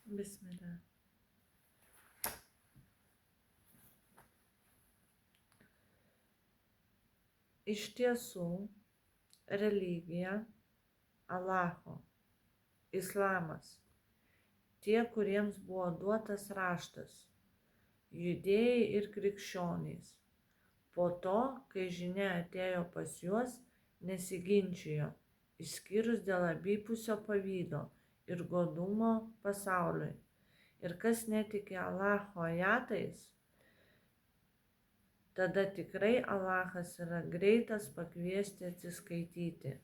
Bismillah. Iš tiesų, religija, Allaho, islamas, tie, kuriems buvo duotas raštas, judėjai ir krikščionys, po to, kai žinia atėjo pas juos, nesiginčijo, išskyrus dėl abipusio pavydo ir godumo pasauliui. Ir kas netiki Allaho ajatais, tada tikrai Allahas yra greitas pakviesti atsiskaityti.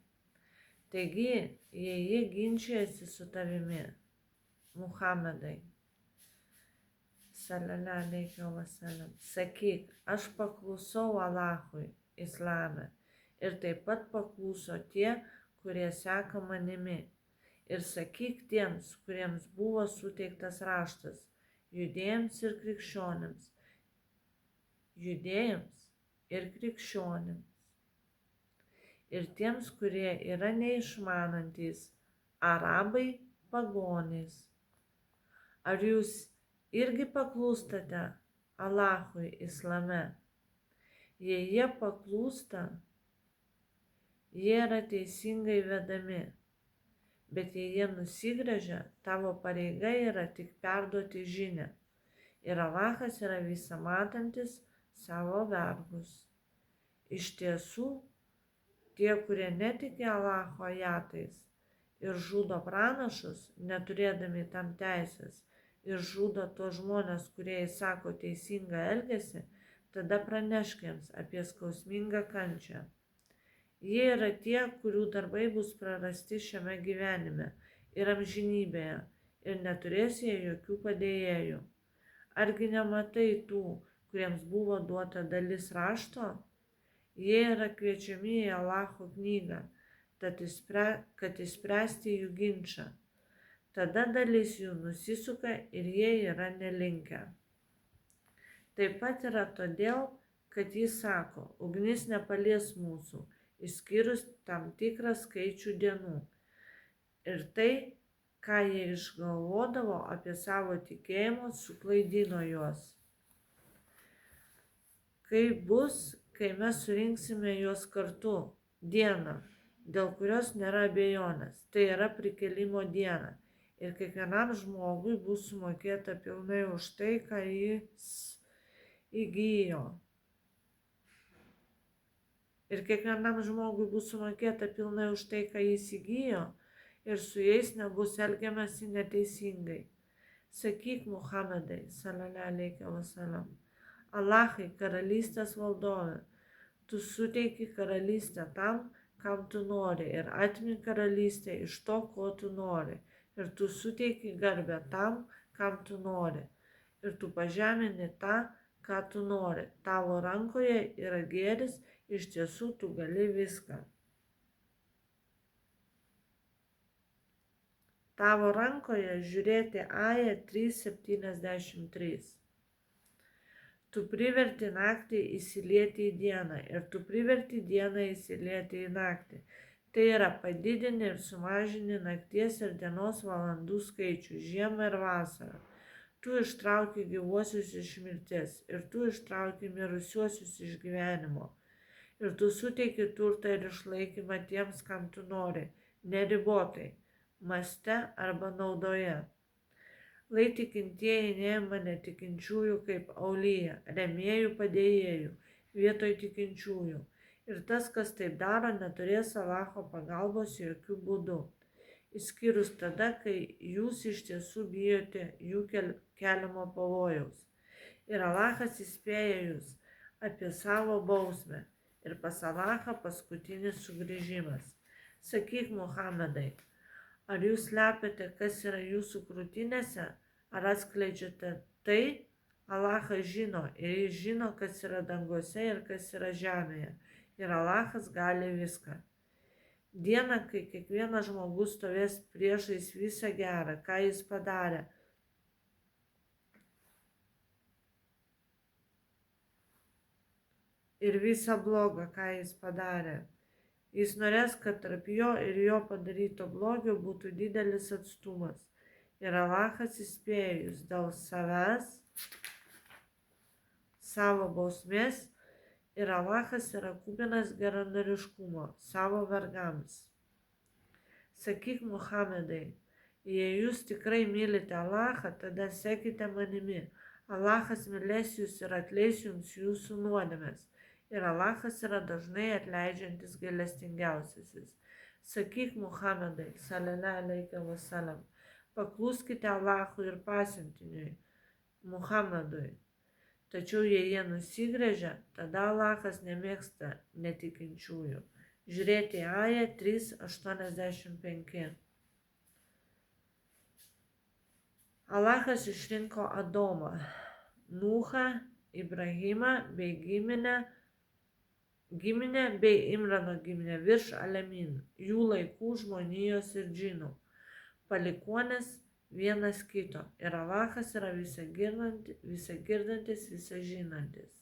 Taigi, jei jie ginčijasi su tavimi, Muhamedai, sallallahu alaihi wasallam, sakyk, aš paklusau Allahui islame ir taip pat pakluso tie, kurie seka manimi. Ir sakyk tiems, kuriems buvo suteiktas raštas, judėjams ir krikščionims, ir tiems, kurie yra neišmanantys, arabai, pagonys. Ar jūs irgi paklūstate Allahui islame? Jei jie paklūsta, jie yra teisingai vedami. Bet jei jie nusigręžia, tavo pareiga yra tik perduoti žinią. Ir Allahas yra visą matantis savo vergus. Iš tiesų, tie, kurie netiki Allaho ajatais ir žudo pranašus, neturėdami tam teisės, ir žudo tos žmonės, kurie įsako teisingą elgesį, tada pranešk jiems apie skausmingą kančią. Jie yra tie, kurių darbai bus prarasti šiame gyvenime ir amžinybėje, ir neturės jie jokių padėjėjų. Argi nematai tų, kuriems buvo duota dalis rašto? Jie yra kviečiami į Allaho knygą, kad išspręsti jų ginčą. Tada dalis jų nusisuka ir jie yra nelinkę. Taip pat yra todėl, kad jis sako, ugnis nepalies mūsų, išskyrus tam tikrą skaičių dienų. Ir tai, ką jie išgalvodavo apie savo tikėjimą, suklaidino juos. Kai bus, kai mes surinksime juos kartu, dieną, dėl kurios nėra abejonės, tai yra prikėlimo diena. Ir kiekvienam žmogui bus sumokėta pilnai už tai, ką jis įgijo. Ir su jais nebus elgiamasi neteisingai. Sakyk, Muhamedai, sallallahu alaihi wasallam, Allahai, karalystės valdove, tu suteiki karalystę tam, kam tu nori, ir atimi karalystę iš to, ko tu nori, ir tu suteiki garbę tam, kam tu nori, ir tu pažemini tą, ką tu nori. Tavo rankoje yra gėris, iš tiesų tu gali viską. Tavo rankoje žiūrėti Aja 3:73. Tu priverti naktį įsilieti į dieną ir tu priverti dieną įsilieti į naktį. Tai yra padidini ir sumažini nakties ir dienos valandų skaičių, žiemą ir vasarą. Tu ištrauki gyvuosius iš mirties ir tu ištrauki mirusiuosius iš gyvenimo. Ir tu suteiki turtą ir išlaikymą tiems, kam tu nori, neribotai, maste arba naudoje. Lai tikintieji neima netikinčiųjų kaip aulyje, rėmėjų padėjėjų, vietoj tikinčiųjų. Ir tas, kas taip daro, neturės Allaho pagalbos jokių būdų, išskyrus tada, kai jūs iš tiesų bijote jų keliamo pavojaus. Ir Allahas įspėja jūs apie savo bausmę ir pas Allahą paskutinis sugrįžimas. Sakyk, Muhamedai, ar jūs slepiate, kas yra jūsų krūtinėse, ar atskleidžiate tai? Allahas žino, ir jis žino, kas yra danguose ir kas yra žemėje. Ir Allahas gali viską. Diena, kai kiekvienas žmogus stovės priešais visą gerą, ką jis padarė, ir visą blogą, ką jis padarė. Jis norės, kad tarp jo ir jo padaryto blogio būtų didelis atstumas. Ir Alachas įspėjo jūs dėl savęs, savo bausmės, ir Alachas yra kupinas geranoriškumo savo vergams. Sakyk Muhamedai, jei jūs tikrai mylite Alachą, tada sekite manimi. Alachas mylės jūs ir atleis jums jūsų nuodėmes. Ir Alachas yra dažnai atleidžiantis gailestingiausiasis. Sakyk Muhamedai, sallallahu alaihi wasallam, paklūskite Alachui ir pasiuntiniui Muhamedui. Tačiau jei jie nusigręžia, tada Alachas nemėgsta netikinčiųjų. Žiūrėti Aja 3:85. Alachas išrinko Adomą, Nuhą, Ibrahimą bei giminę bei Imrano giminę virš Alemin, jų laikų žmonijos ir džinų, palikuonis vienas kito, ir Alachas yra visa girdantis, visa žinantis.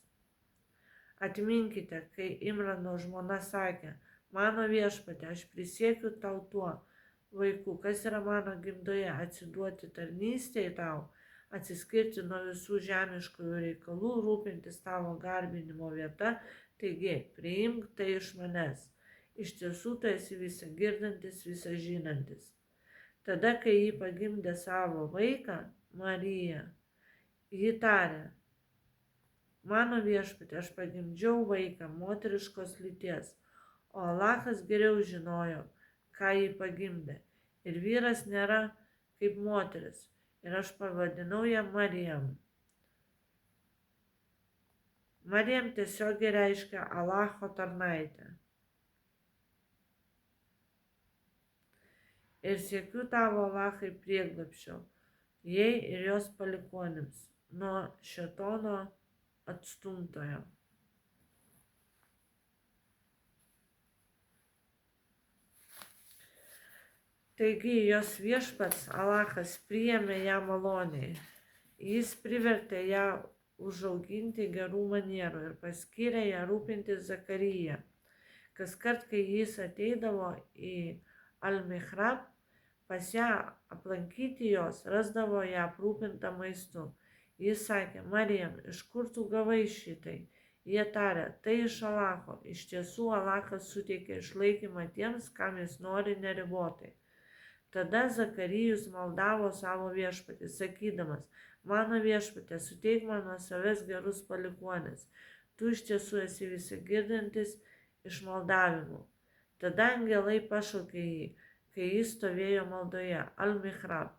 Atminkite, kai Imrano žmona sakė, mano viešpatie, aš prisiekiu tau tuo vaiku, kas yra mano gimdoje, atsiduoti tarnystėje tau, atsiskirti nuo visų žemiškųjų reikalų, rūpintis tavo garbinimo vieta, taigi priimk tai iš manęs. Iš tiesų tu esi visa girdantis, visa žinantis. Tada, kai ji pagimdė savo vaiką, Mariją, ji tarė, mano viešpatie, aš pagimdžiau vaiką moteriškos lyties, o Alachas geriau žinojo, ką ji pagimdė. Ir vyras nėra kaip moteris, ir aš pavadinau ją Marijam. Marijam tiesiogiai reiškia Alacho tarnaitę. Ir siekiu tavo Alachai prieglobsčio, jai ir jos palikonims, nuo šėtono atstumtojo. Taigi jos viešpats Alachas priėmė ją maloniai. Jis privertė ją užauginti gerų manierų ir paskyrė ją rūpintis Zakariją. Kaskart, kai jis ateidavo į Al-Mihrab, pas ją aplankyti jos, rasdavo ją aprūpintą maistu. Jis sakė, Marijam, iš kur tu gavai šitai? Jie tarė, tai iš Alacho. Iš tiesų Alachas suteikia išlaikymą tiems, kam jis nori neribotai. Tada Zakarijus maldavo savo viešpatį, sakydamas, mano viešpatė, suteik man nuo savęs gerus palikuonis. Tu iš tiesų esi visi girdantis iš maldavimų. Tada angelai pašaukė jį, kai jis stovėjo maldoje, Al-Mihrab,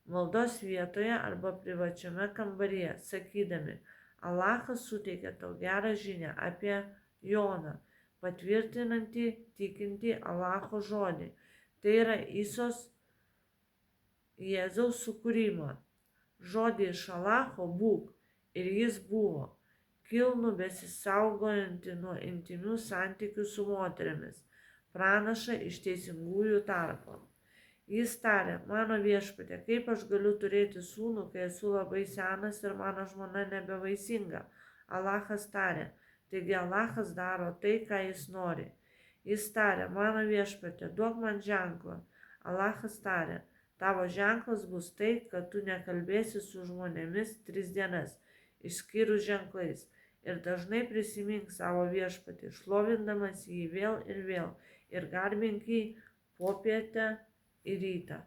maldos vietoje arba privačiame kambaryje, sakydami, Alachas suteikė tau gerą žinią apie Joną, patvirtinantį, tikintį Alacho žodį. Tai yra Isos Jėzaus sukūrimą. Žodį iš Alacho būk, ir jis buvo, kilnų besisaugojantį nuo intimių santykių su moterimis, pranašą iš teisingųjų tarpo. Jis tarė, mano viešpatė, kaip aš galiu turėti sūnų, kai esu labai senas ir mano žmona nebevaisinga. Alachas tarė, taigi Alachas daro tai, ką jis nori. Jis tarė, mano viešpatė, duok man ženklą. Alachas tarė, tavo ženklas bus tai, kad tu nekalbėsi su žmonėmis 3 dienas, išskyrus ženklais, ir dažnai prisimink savo viešpatį, šlovindamas jį vėl, ir garbink jį popietę ir rytą.